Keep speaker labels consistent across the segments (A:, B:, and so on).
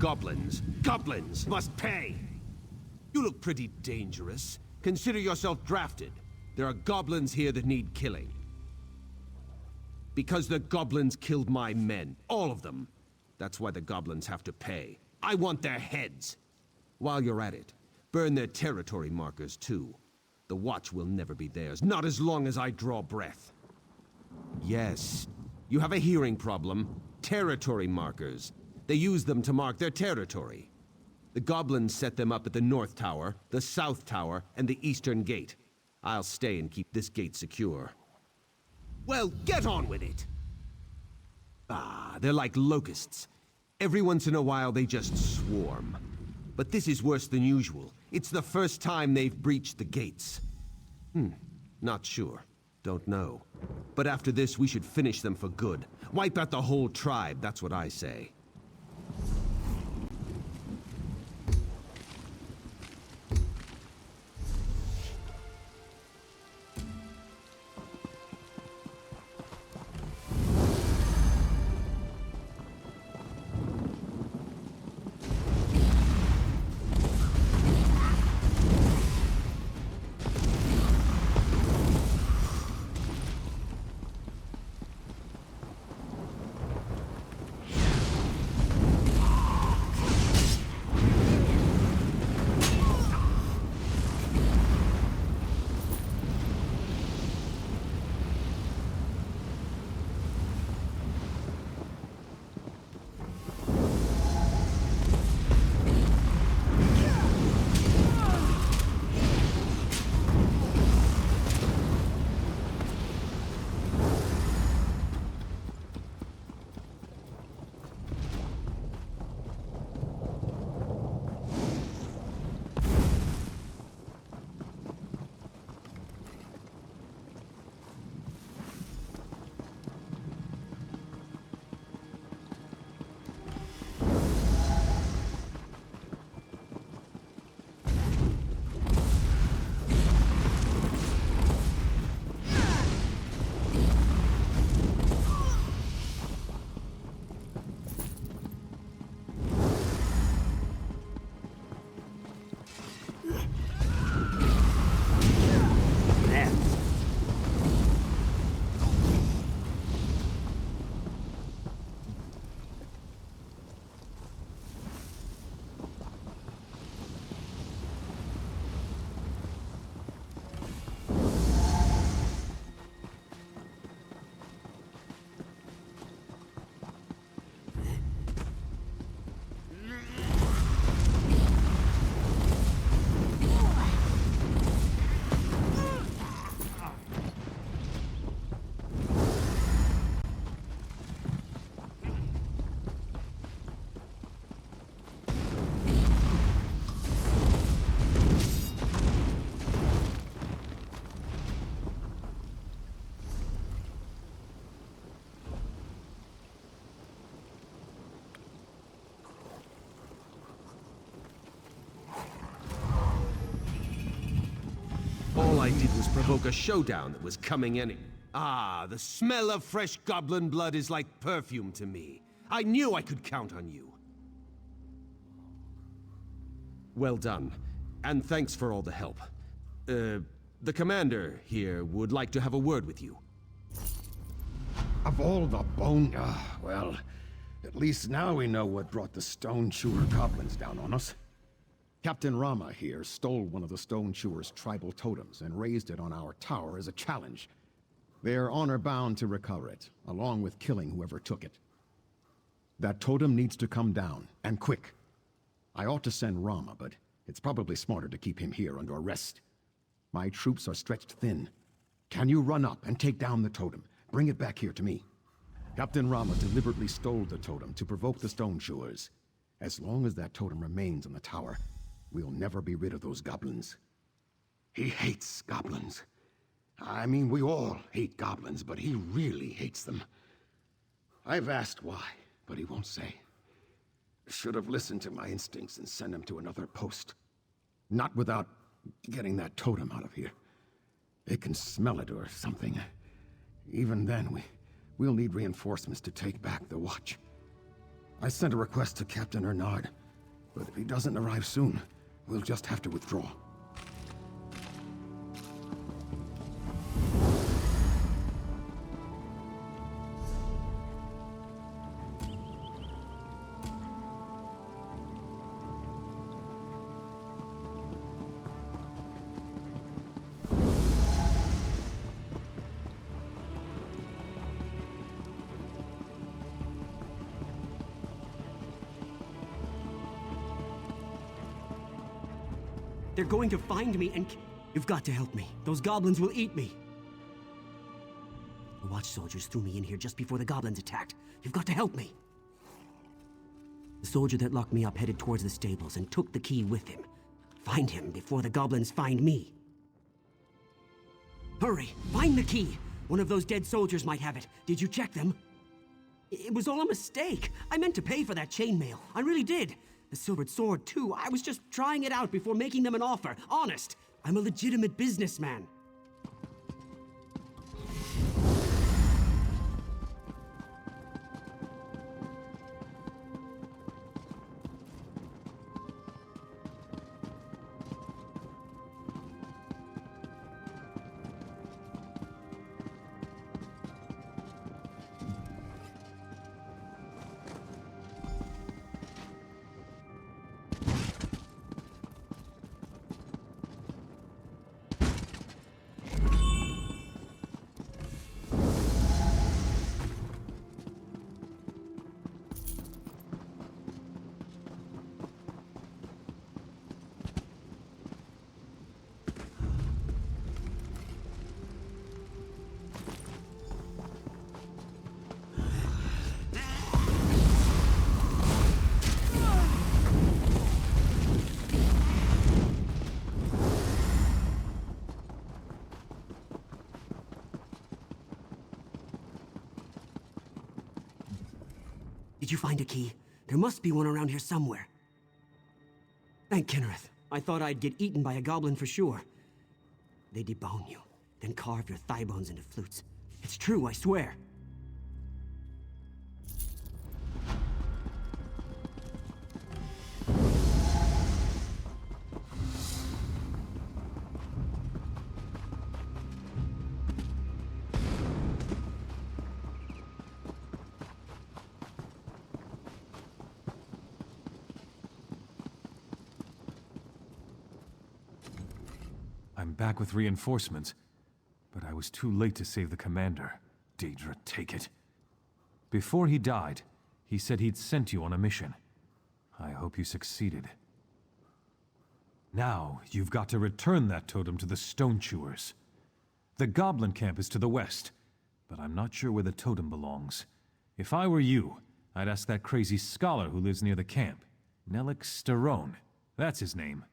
A: goblins. Goblins must pay! You look pretty dangerous. Consider yourself drafted. There are goblins here that need killing. Because the goblins killed my men. All of them. That's why the goblins have to pay. I want their heads. While you're at it, burn their territory markers too. The watch will never be theirs, not as long as I draw breath. Yes, you have a hearing problem. Territory markers. They use them to mark their territory. The goblins set them up at the North Tower, the South Tower, and the Eastern Gate. I'll stay and keep this gate secure. Well, get on with it! Ah, they're like locusts. Every once in a while they just swarm. But this is worse than usual. It's the first time they've breached the gates. Not sure. Don't know. But after this, we should finish them for good. Wipe out the whole tribe, that's what I say. All I did was provoke a showdown that was coming any... Ah, the smell of fresh goblin blood is like perfume to me. I knew I could count on you. Well done. And thanks for all the help. The commander here would like to have a word with you.
B: Of all the bone... well, at least now we know what brought the Stone Chewer goblins down on us. Captain Rama here stole one of the Stone Chewer's tribal totems and raised it on our tower as a challenge. They're honor-bound to recover it, along with killing whoever took it. That totem needs to come down, and quick. I ought to send Rama, but it's probably smarter to keep him here under arrest. My troops are stretched thin. Can you run up and take down the totem? Bring it back here to me. Captain Rama deliberately stole the totem to provoke the Stone Chewers. As long as that totem remains on the tower, we'll never be rid of those goblins. He hates goblins. I mean, we all hate goblins, but he really hates them. I've asked why, but he won't say. Should have listened to my instincts and sent him to another post. Not without getting that totem out of here. They can smell it or something. Even then, we'll need reinforcements to take back the watch. I sent a request to Captain Ernard, but if he doesn't arrive soon, we'll just have to withdraw.
C: They're going to find me and... You've got to help me. Those goblins will eat me. The watch soldiers threw me in here just before the goblins attacked. You've got to help me. The soldier that locked me up headed towards the stables and took the key with him. Find him before the goblins find me. Hurry, find the key. One of those dead soldiers might have it. Did you check them? It was all a mistake. I meant to pay for that chainmail. I really did. The silvered sword, too. I was just trying it out before making them an offer. Honest. I'm a legitimate businessman. Did you find a key? There must be one around here somewhere. Thank Kinnereth. I thought I'd get eaten by a goblin for sure. They debone you, then carve your thigh bones into flutes. It's true, I swear.
D: I'm back with reinforcements, but I was too late to save the commander. Daedra, take it. Before he died, he said he'd sent you on a mission. I hope you succeeded. Now, you've got to return that totem to the Stone Chewers. The Goblin camp is to the west, but I'm not sure where the totem belongs. If I were you, I'd ask that crazy scholar who lives near the camp. Nellic Starone. That's his name.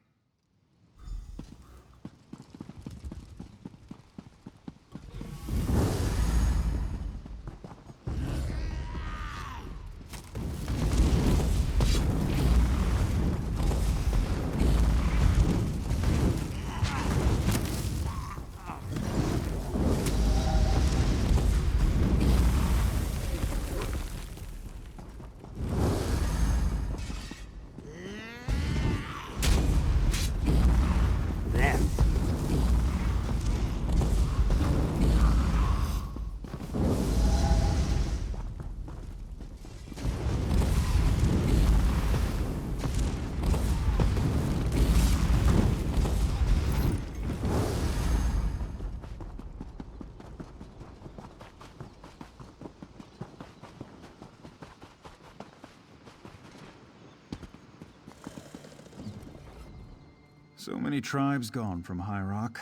E: So many tribes gone from High Rock.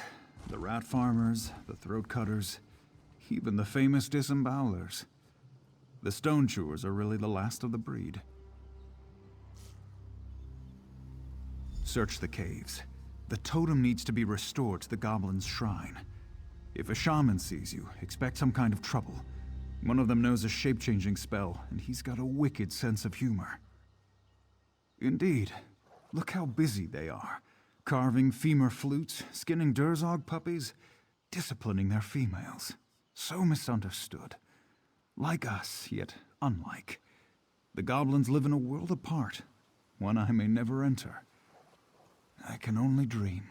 E: The rat farmers, the throat cutters, even the famous disembowelers. The Stone Chewers are really the last of the breed. Search the caves. The totem needs to be restored to the Goblin's shrine. If a shaman sees you, expect some kind of trouble. One of them knows a shape-changing spell, and he's got a wicked sense of humor. Indeed. Look how busy they are. Carving femur flutes, skinning Durzog puppies, disciplining their females. So misunderstood. Like us, yet unlike. The goblins live in a world apart, one I may never enter. I can only dream.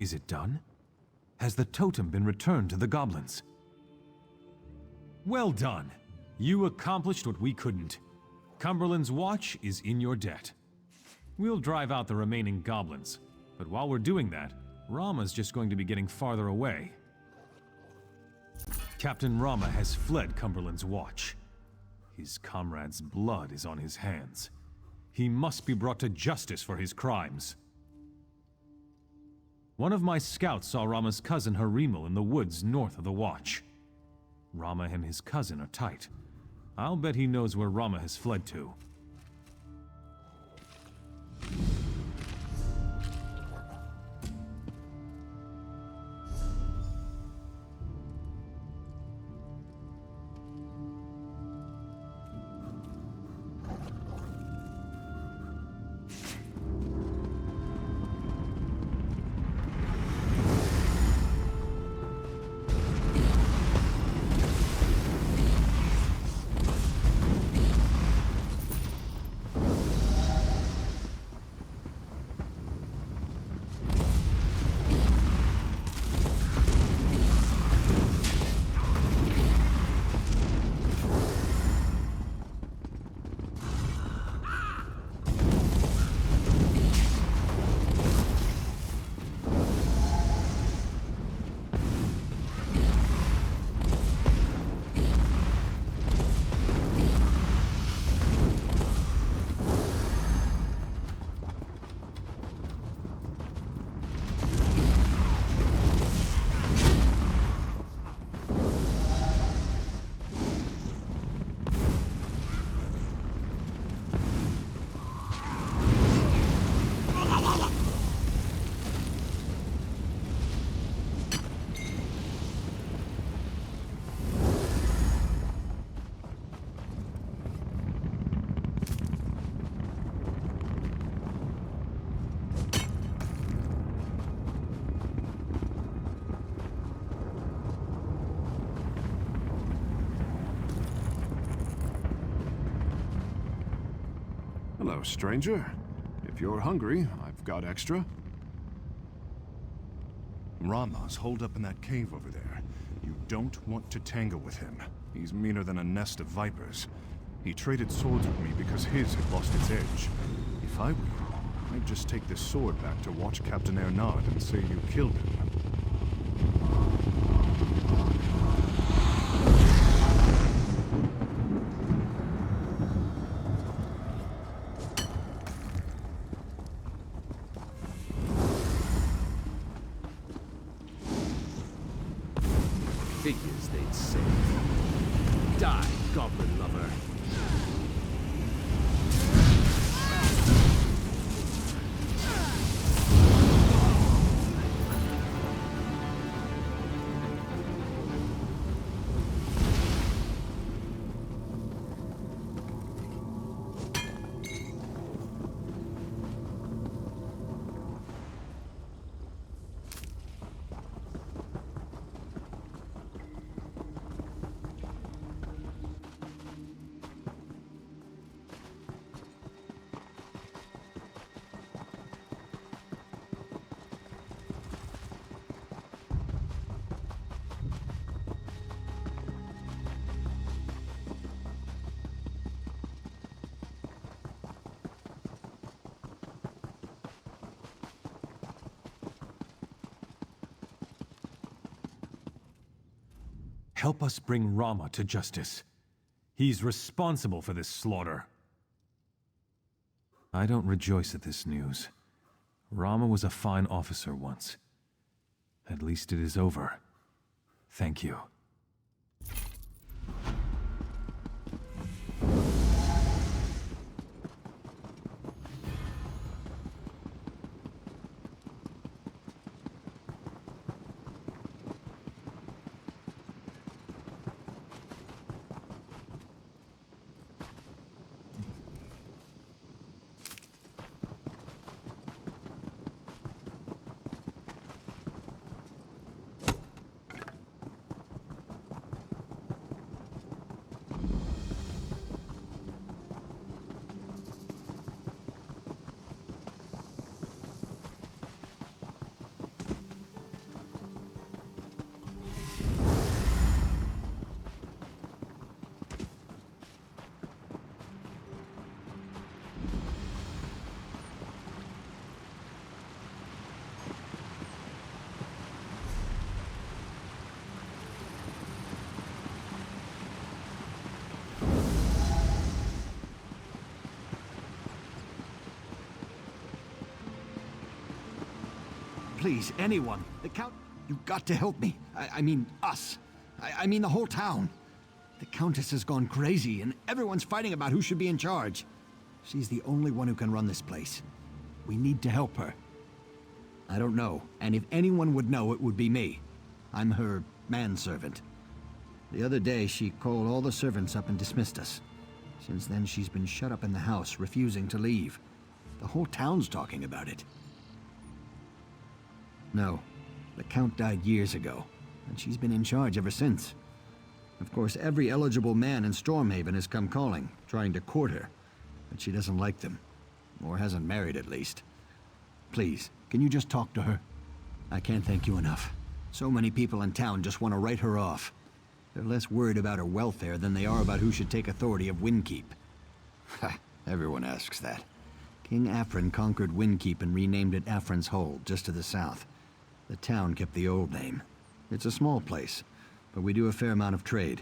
D: Is it done? Has the totem been returned to the goblins? Well done! You accomplished what we couldn't. Cumberland's watch is in your debt. We'll drive out the remaining goblins, but while we're doing that, Rama's just going to be getting farther away. Captain Rama has fled Cumberland's watch. His comrade's blood is on his hands. He must be brought to justice for his crimes. One of my scouts saw Rama's cousin Harimal in the woods north of the Watch. Rama and his cousin are tight. I'll bet he knows where Rama has fled to.
F: Hello, stranger. If you're hungry, I've got extra. Rama's holed up in that cave over there. You don't want to tangle with him. He's meaner than a nest of vipers. He traded swords with me because his had lost its edge. If I were you, I'd just take this sword back to watch Captain Ernard and say you killed him.
A: Figures they'd save. Die, goblin lover.
D: Help us bring Rama to justice. He's responsible for this slaughter. I don't rejoice at this news. Rama was a fine officer once. At least it is over. Thank you.
G: Please, anyone. The Count... You've got to help me. I mean, us. I mean the whole town. The Countess has gone crazy, and everyone's fighting about who should be in charge. She's the only one who can run this place. We need to help her. I don't know, and if anyone would know, it would be me. I'm her manservant. The other day, she called all the servants up and dismissed us. Since then, she's been shut up in the house, refusing to leave. The whole town's talking about it. No, the Count died years ago, and she's been in charge ever since. Of course, every eligible man in Stormhaven has come calling, trying to court her, but she doesn't like them, or hasn't married at least. Please, can you just talk to her? I can't thank you enough. So many people in town just want to write her off. They're less worried about her welfare than they are about who should take authority of Windkeep. Ha, everyone asks that. King Afrin conquered Windkeep and renamed it Afrin's Hold, just to the south. The town kept the old name. It's a small place, but we do a fair amount of trade.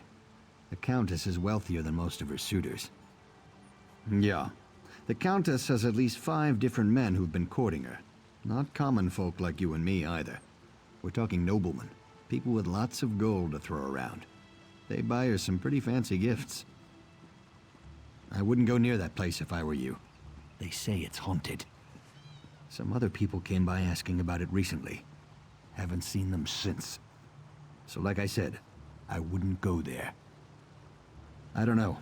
G: The Countess is wealthier than most of her suitors. Yeah. The Countess has at least 5 different men who've been courting her. Not common folk like you and me, either. We're talking noblemen. People with lots of gold to throw around. They buy her some pretty fancy gifts. I wouldn't go near that place if I were you. They say it's haunted. Some other people came by asking about it recently. Haven't seen them since. So like I said, I wouldn't go there. I don't know.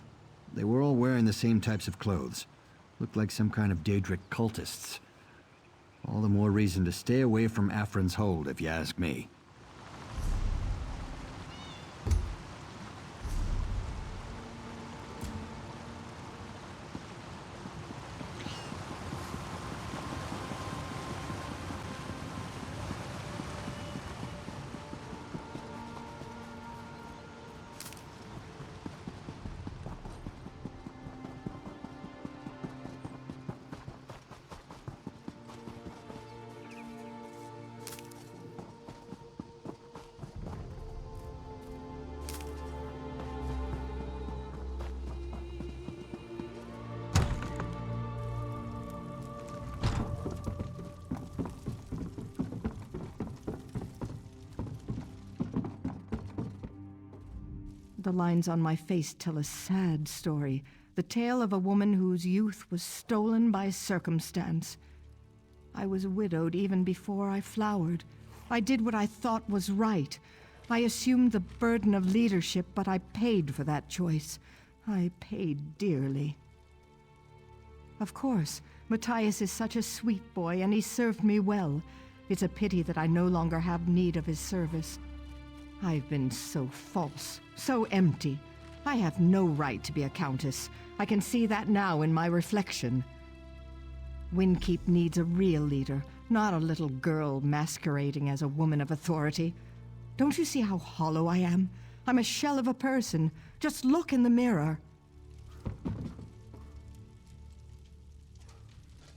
G: They were all wearing the same types of clothes. Looked like some kind of Daedric cultists. All the more reason to stay away from Afrin's Hold, if you ask me.
H: The lines on my face tell a sad story. The tale of a woman whose youth was stolen by circumstance. I was widowed even before I flowered. I did what I thought was right. I assumed the burden of leadership, but I paid for that choice. I paid dearly. Of course, Matthias is such a sweet boy, and he served me well. It's a pity that I no longer have need of his service. I've been so false, so empty. I have no right to be a countess. I can see that now in my reflection. Windkeep needs a real leader, not a little girl masquerading as a woman of authority. Don't you see how hollow I am? I'm a shell of a person. Just look in the mirror.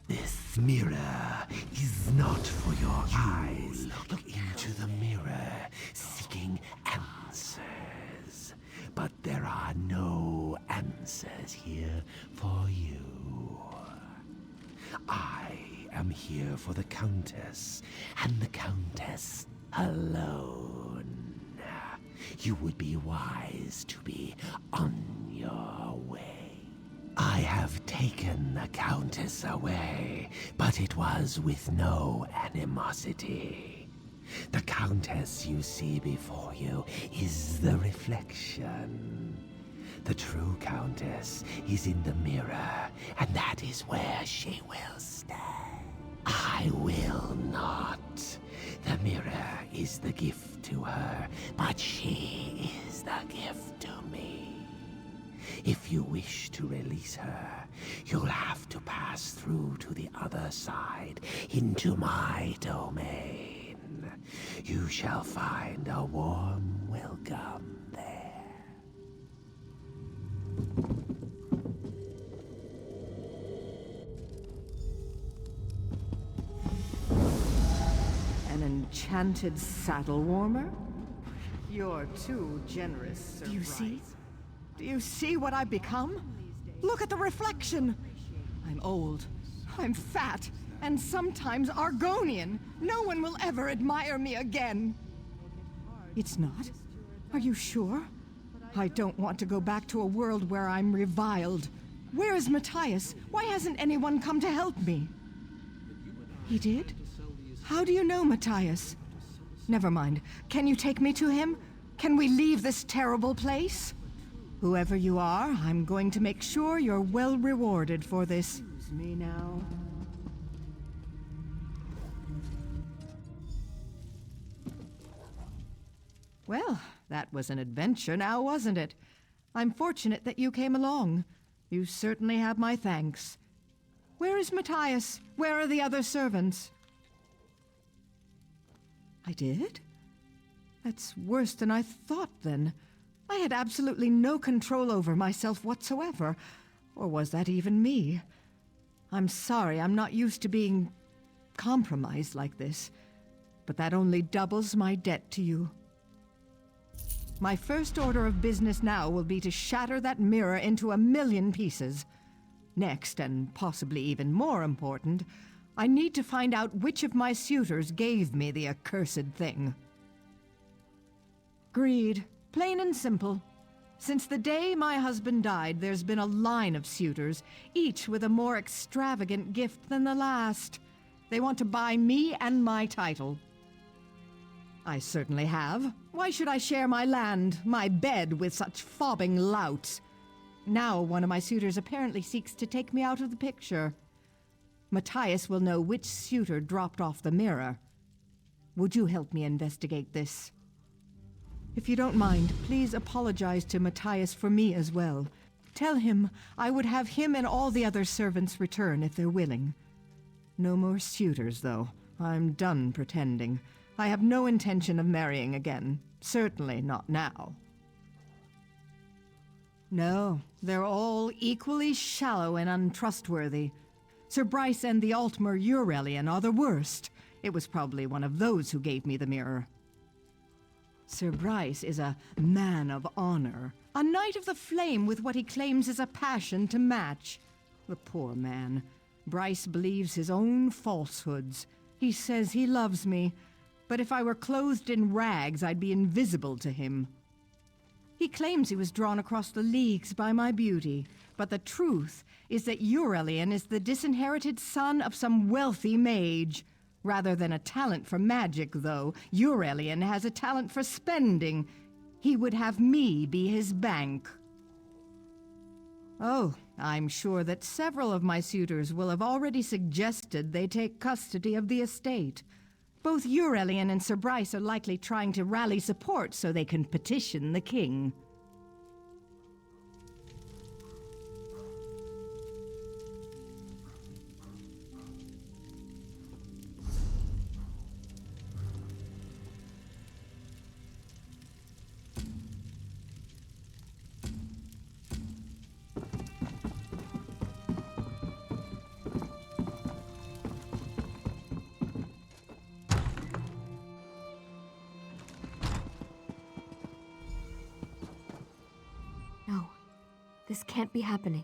I: This mirror is not for your eyes. Look into the mirror, seeking answers. But there are no answers here for you. I am here for the Countess, and the Countess alone. You would be wise to be on your way. I have taken the Countess away, but it was with no animosity. The Countess you see before you is the reflection. The true Countess is in the mirror, and that is where she will stay. I will not. The mirror is the gift to her, but she is the gift to me. If you wish to release her, you'll have to pass through to the other side, into my domain. You shall find a warm welcome there.
H: An enchanted saddle warmer? You're too generous, Sir
C: Do you
H: Bryce.
C: see?
H: Do you see what I've become? Look at the reflection! I'm old, I'm fat, and sometimes Argonian. No one will ever admire me again. It's not? Are you sure? I don't want to go back to a world where I'm reviled. Where is Matthias? Why hasn't anyone come to help me? He did? How do you know Matthias? Never mind. Can you take me to him? Can we leave this terrible place? Whoever you are, I'm going to make sure you're well rewarded for this. Excuse me now. Well, that was an adventure now, wasn't it? I'm fortunate that you came along. You certainly have my thanks. Where is Matthias? Where are the other servants? I did? That's worse than I thought, then. I had absolutely no control over myself whatsoever. Or was that even me? I'm sorry, I'm not used to being compromised like this. But that only doubles my debt to you. My first order of business now will be to shatter that mirror into 1,000,000 pieces. Next, and possibly even more important, I need to find out which of my suitors gave me the accursed thing. Greed. Plain and simple. Since the day my husband died, there's been a line of suitors, each with a more extravagant gift than the last. They want to buy me and my title. I certainly have. Why should I share my land, my bed, with such fobbing louts? Now one of my suitors apparently seeks to take me out of the picture. Matthias will know which suitor dropped off the mirror. Would you help me investigate this? If you don't mind, please apologize to Matthias for me as well. Tell him I would have him and all the other servants return if they're willing. No more suitors, though. I'm done pretending. I have no intention of marrying again. Certainly not now. No, they're all equally shallow and untrustworthy. Sir Bryce and the Altmer Eurelian are the worst. It was probably one of those who gave me the mirror. Sir Bryce is a man of honor, a knight of the flame with what he claims is a passion to match. The poor man. Bryce believes his own falsehoods. He says he loves me, but if I were clothed in rags, I'd be invisible to him. He claims he was drawn across the leagues by my beauty, but the truth is that Eurelian is the disinherited son of some wealthy mage. Rather than a talent for magic, though, Eurelian has a talent for spending. He would have me be his bank. Oh, I'm sure that several of my suitors will have already suggested they take custody of the estate. Both Eurelian and Sir Bryce are likely trying to rally support so they can petition the king.
J: No, this can't be happening.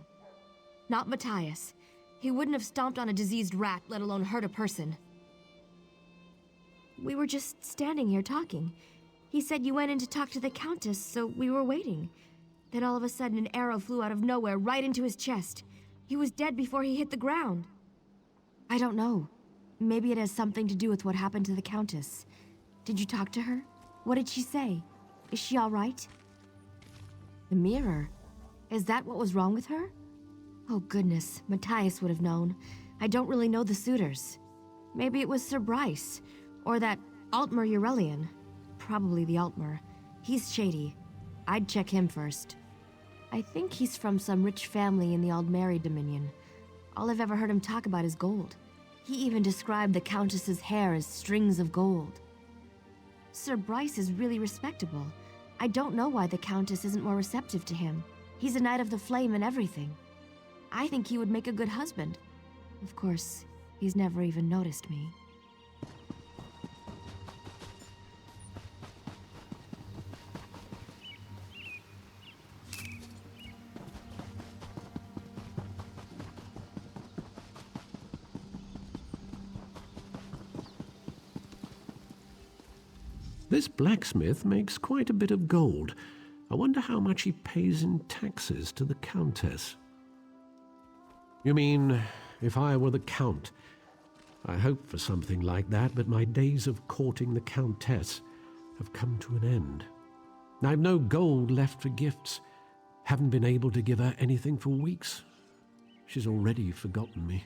J: Not Matthias. He wouldn't have stomped on a diseased rat, let alone hurt a person. We were just standing here talking. He said you went in to talk to the Countess, so we were waiting. Then all of a sudden an arrow flew out of nowhere right into his chest. He was dead before he hit the ground. I don't know. Maybe it has something to do with what happened to the Countess. Did you talk to her? What did she say? Is she all right? The mirror? Is that what was wrong with her? Oh goodness, Matthias would have known. I don't really know the suitors. Maybe it was Sir Bryce, or that Altmer Eurelian. Probably the Altmer. He's shady. I'd check him first. I think he's from some rich family in the Aldmeri Dominion. All I've ever heard him talk about is gold. He even described the Countess's hair as strings of gold. Sir Bryce is really respectable. I don't know why the Countess isn't more receptive to him. He's a Knight of the Flame and everything. I think he would make a good husband. Of course, he's never even noticed me.
I: This blacksmith makes quite a bit of gold. I wonder how much he pays in taxes to the Countess. You mean, if I were the Count? I hoped for something like that, but my days of courting the Countess have come to an end. I've no gold left for gifts. Haven't been able to give her anything for weeks. She's already forgotten me.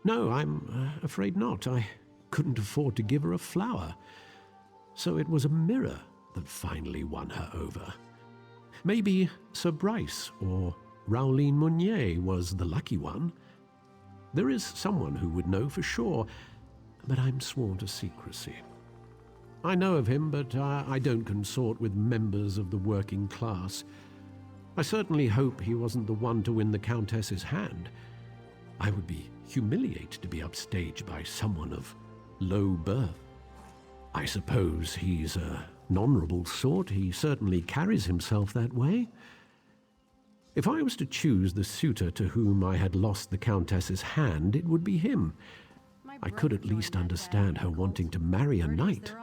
I: No, I'm afraid not. I couldn't afford to give her a flower. So it was a mirror that finally won her over. Maybe Sir Bryce or Rowleen Mounier was the lucky one. There is someone who would know for sure, but I'm sworn to secrecy. I know of him, but I don't consort with members of the working class. I certainly hope he wasn't the one to win the Countess's hand. I would be humiliated to be upstaged by someone of low birth. I suppose he's an honorable sort. He certainly carries himself that way. If I was to choose the suitor to whom I had lost the Countess's hand, it would be him. I could at least understand her wanting to marry a knight.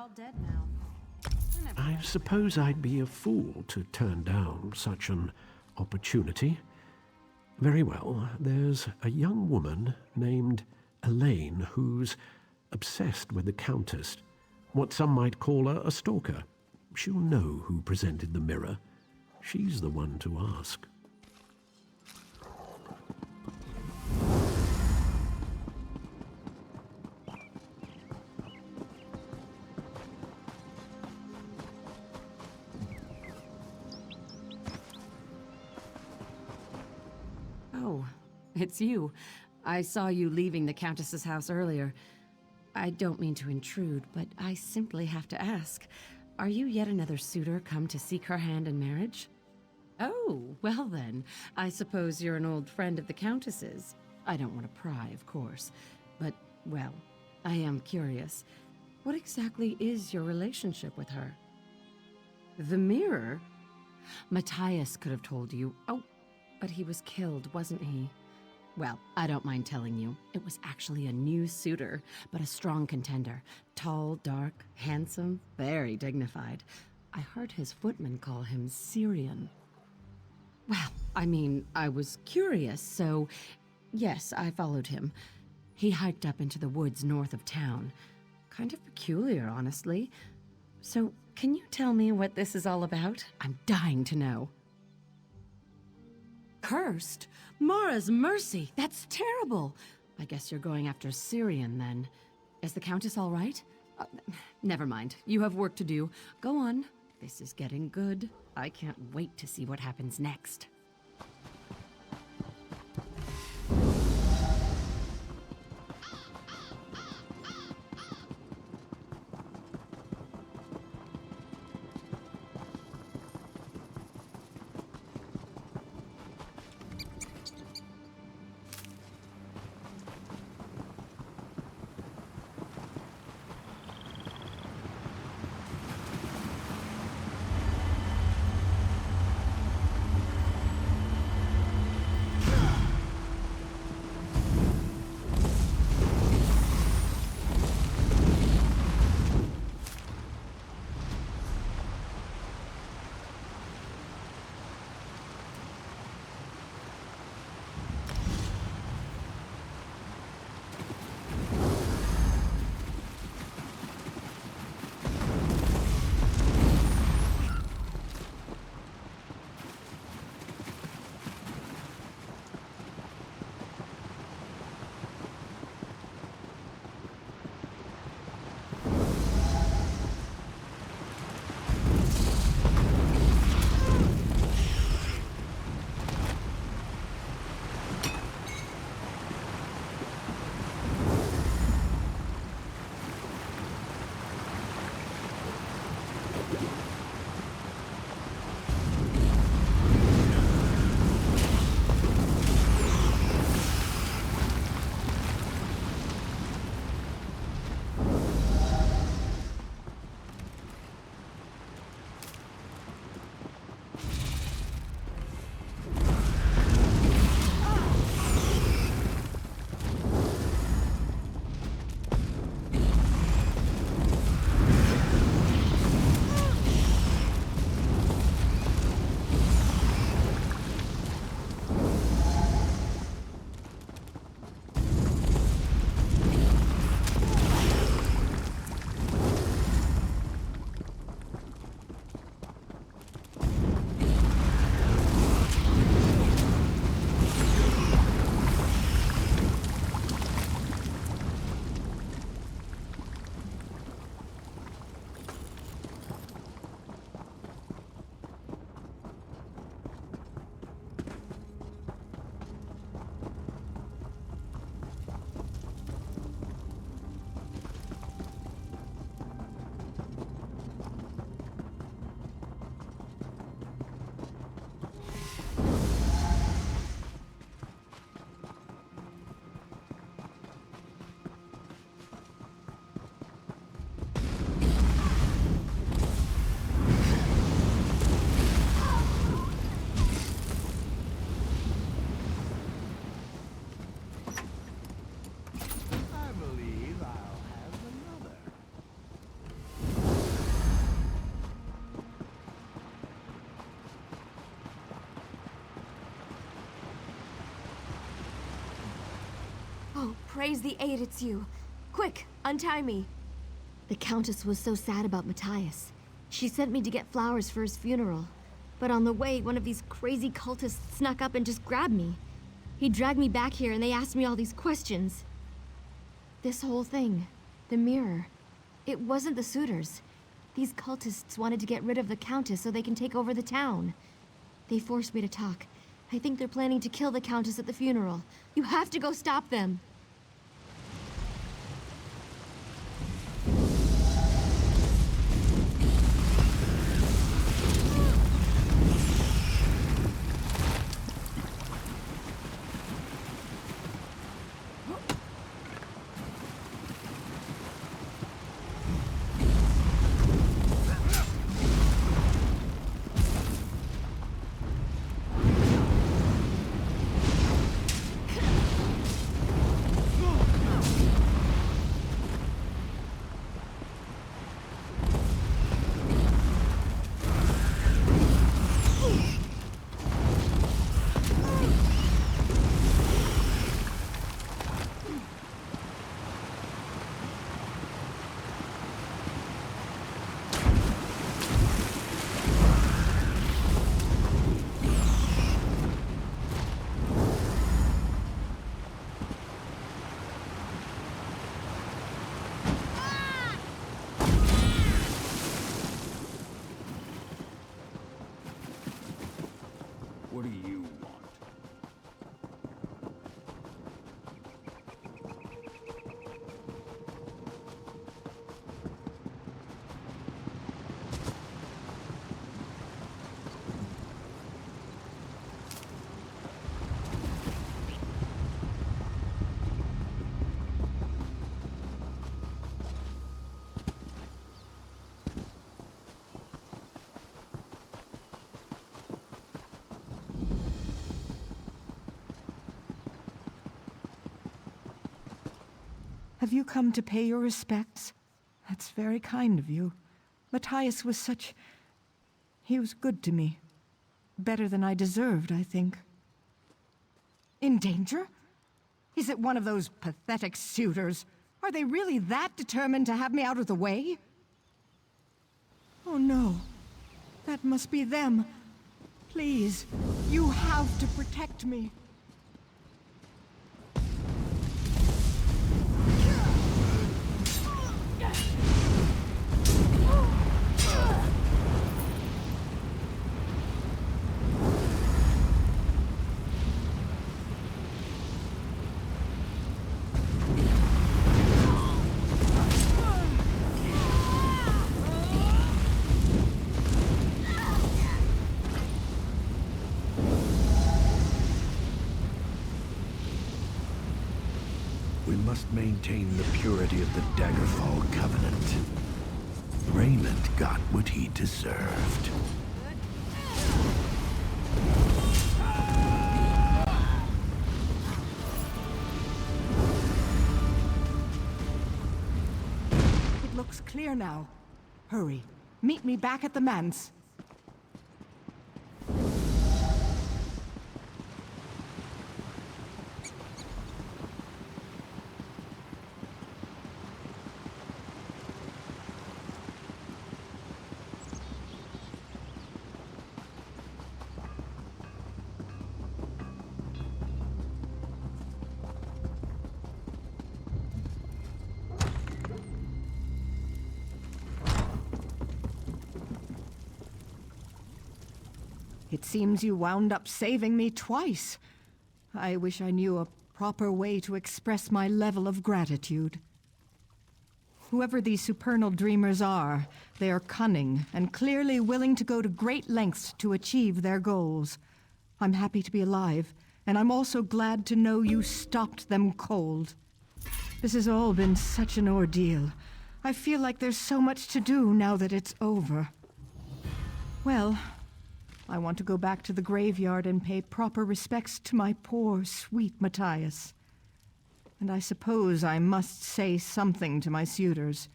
I: I suppose I'd be a fool to turn down such an opportunity. Very well, there's a young woman named Elaine who's obsessed with the Countess. What some might call a stalker. She'll know who presented the mirror. She's the one to ask.
K: Oh, it's you. I saw you leaving the Countess's house earlier. I don't mean to intrude, but I simply have to ask. Are you yet another suitor come to seek her hand in marriage? Oh, well then, I suppose you're an old friend of the Countess's. I don't want to pry, of course, but, well, I am curious. What exactly is your relationship with her? The mirror? Matthias could have told you. Oh, but he was killed, wasn't he? Well, I don't mind telling you. It was actually a new suitor, but a strong contender. Tall, dark, handsome, very dignified. I heard his footmen call him Syrian. Well, I mean, I was curious, so yes, I followed him. He hiked up into the woods north of town. Kind of peculiar, honestly. So, can you tell me what this is all about? I'm dying to know. Cursed? Mara's mercy! That's terrible! I guess you're going after Syrian, then. Is the Countess all right? Never mind. You have work to do. Go on. This is getting good. I can't wait to see what happens next.
J: Oh, praise the aid, it's you. Quick, untie me. The Countess was so sad about Matthias. She sent me to get flowers for his funeral. But on the way, one of these crazy cultists snuck up and just grabbed me. He dragged me back here and they asked me all these questions. This whole thing, the mirror, it wasn't the suitors. These cultists wanted to get rid of the Countess so they can take over the town. They forced me to talk. I think they're planning to kill the Countess at the funeral. You have to go stop them.
E: What do you want?
H: Have you come to pay your respects? That's very kind of you. Matthias was such... He was good to me. Better than I deserved, I think. In danger? Is it one of those pathetic suitors? Are they really that determined to have me out of the way? Oh no. That must be them. Please, you have to protect me.
I: We must maintain the purity of the Daggerfall Covenant. Raymond got what he deserved.
H: It looks clear now. Hurry. Meet me back at the manse. It seems you wound up saving me twice. I wish I knew a proper way to express my level of gratitude. Whoever these supernal dreamers are, they are cunning and clearly willing to go to great lengths to achieve their goals. I'm happy to be alive, and I'm also glad to know you stopped them cold. This has all been such an ordeal. I feel like there's so much to do now that it's over. Well, I want to go back to the graveyard and pay proper respects to my poor, sweet Matthias. And I suppose I must say something to my suitors.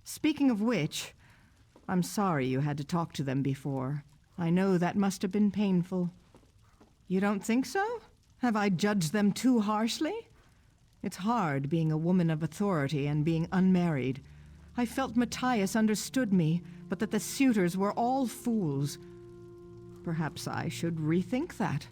H: Speaking of which, I'm sorry you had to talk to them before. I know that must have been painful. You don't think so? Have I judged them too harshly? It's hard being a woman of authority and being unmarried. I felt Matthias understood me, but that the suitors were all fools. Perhaps I should rethink that.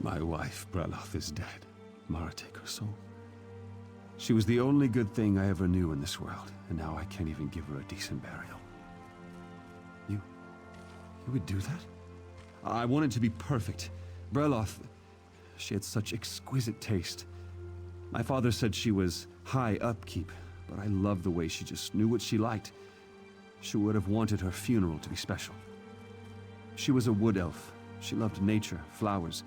L: My wife, Breloth, is dead. Mara take her soul. She was the only good thing I ever knew in this world, and now I can't even give her a decent burial. You would do that? I wanted to be perfect. Breloth, she had such exquisite taste. My father said she was high upkeep, but I loved the way she just knew what she liked. She would have wanted her funeral to be special. She was a wood elf. She loved nature, flowers.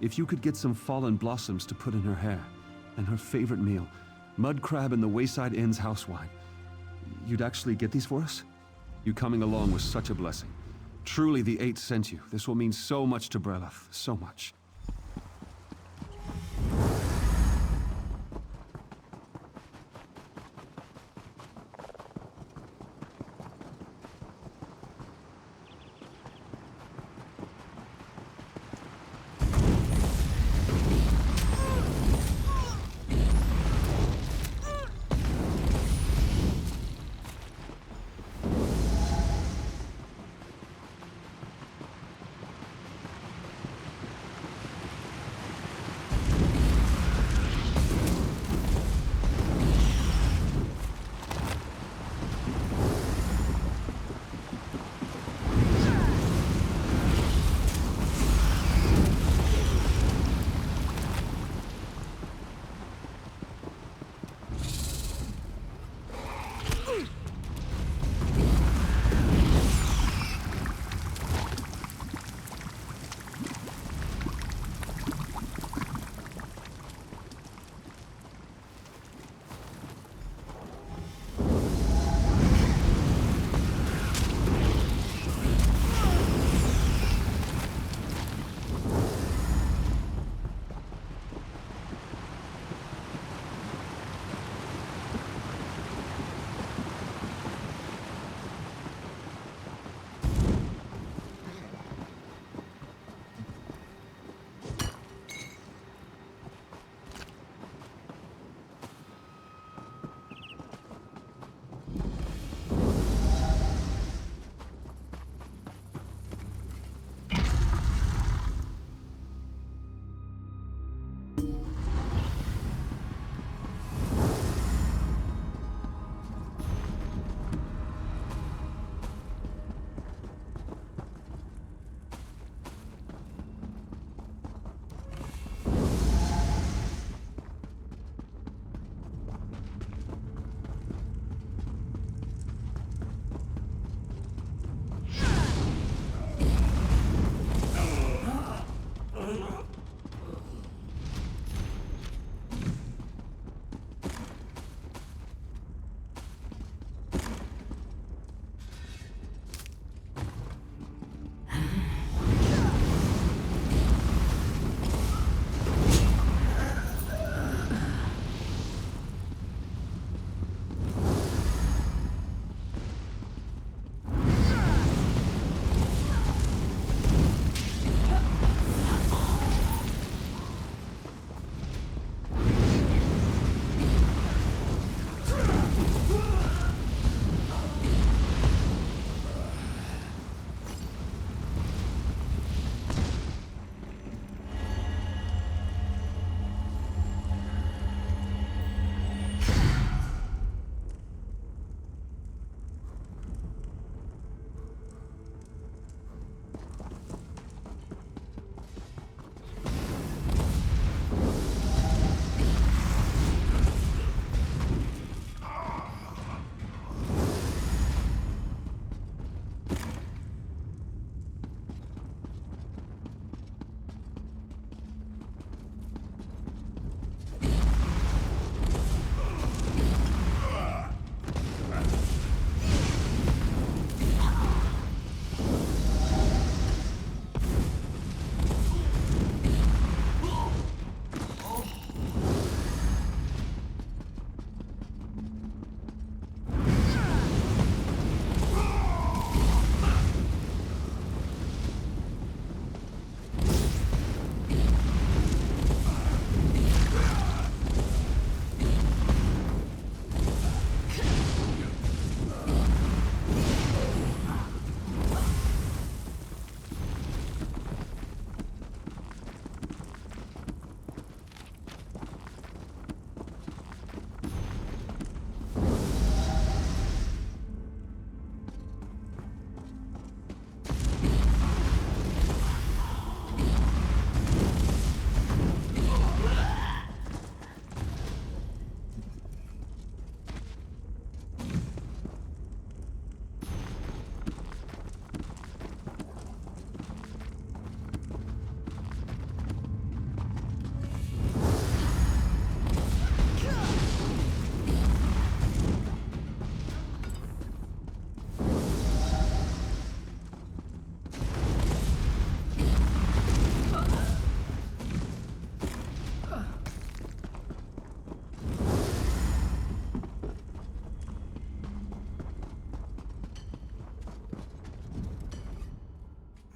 L: If you could get some fallen blossoms to put in her hair, and her favorite meal, mud crab and the Wayside Inn's house wine, you'd actually get these for us? You coming along was such a blessing. Truly the Eight sent you. This will mean so much to Breloth, so much.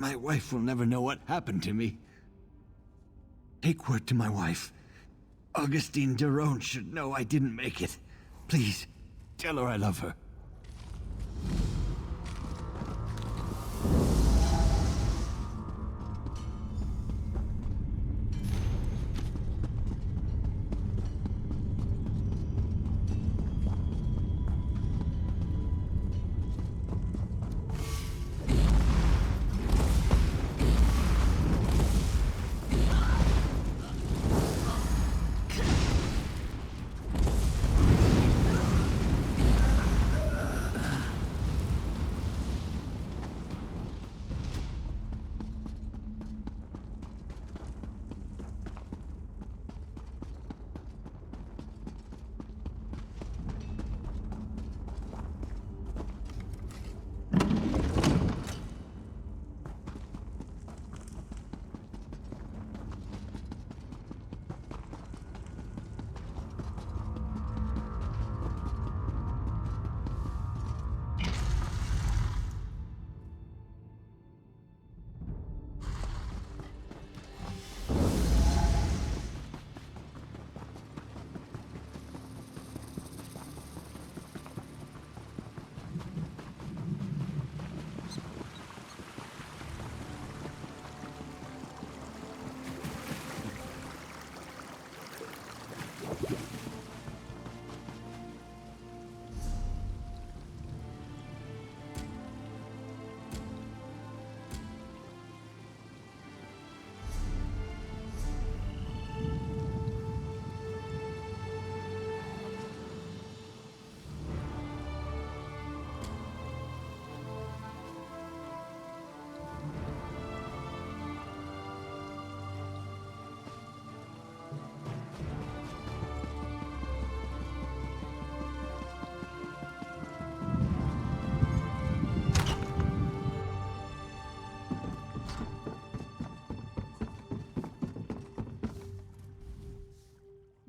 G: My wife will never know what happened to me. Take word to my wife. Augustine Derone should know I didn't make it. Please, tell her I love her.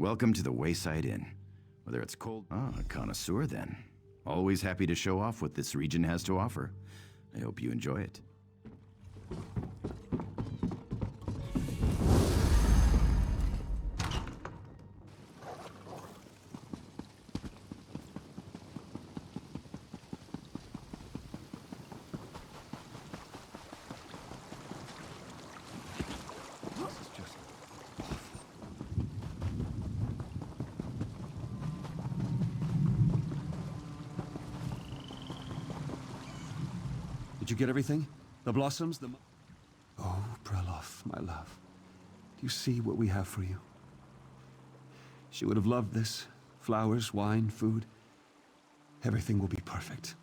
M: Welcome to the Wayside Inn. Whether it's cold... Ah, a connoisseur then. Always happy to show off what this region has to offer. I hope you enjoy it.
L: Did you get everything? The blossoms, the... Oh, Breloff, my love. Do you see what we have for you? She would have loved this. Flowers, wine, food. Everything will be perfect.